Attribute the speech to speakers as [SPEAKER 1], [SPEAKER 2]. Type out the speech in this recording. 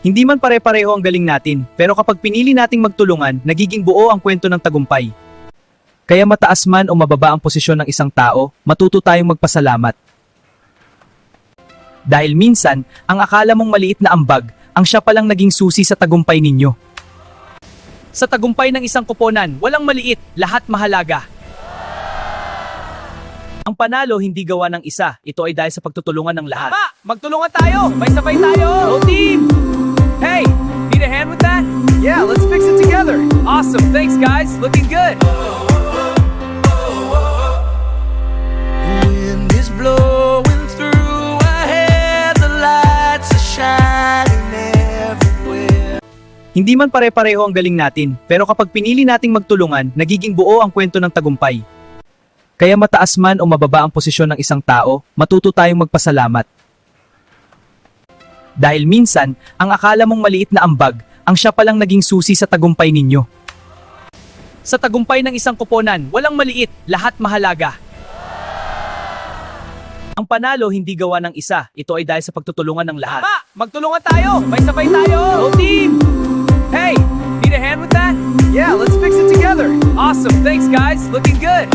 [SPEAKER 1] Hindi man pare-pareho ang galing natin, pero kapag pinili nating magtulungan, nagiging buo ang kwento ng tagumpay. Kaya mataas man o mababa ang posisyon ng isang tao, matuto tayong magpasalamat. Dahil minsan, ang akala mong maliit na ambag, ang siya palang naging susi sa tagumpay ninyo. Sa tagumpay ng isang koponan, walang maliit, lahat mahalaga. Ang panalo hindi gawa ng isa, ito ay dahil sa pagtutulungan ng lahat. Magtulungan tayo! May sabay tayo! Go team! Hey! Need a hand with that? Yeah, let's fix it together! Awesome! Thanks guys! Looking good!
[SPEAKER 2] Wind is blowing through our head, the lights are shining everywhere.
[SPEAKER 1] Hindi man pare-pareho ang galing natin, pero kapag pinili nating magtulungan, nagiging buo ang kwento ng tagumpay. Kaya mataas man o mababa ang posisyon ng isang tao, matuto tayong magpasalamat. Dahil minsan, ang akala mong maliit na ambag, ang siya palang naging susi sa tagumpay ninyo. Sa tagumpay ng isang koponan, walang maliit, lahat mahalaga. Ang panalo hindi gawa ng isa, ito ay dahil sa pagtutulungan ng lahat. Magtulungan tayo! May sabay tayo! Go team! Hey! Need a hand with that? Yeah, let's fix it together! Awesome! Thanks guys! Looking good!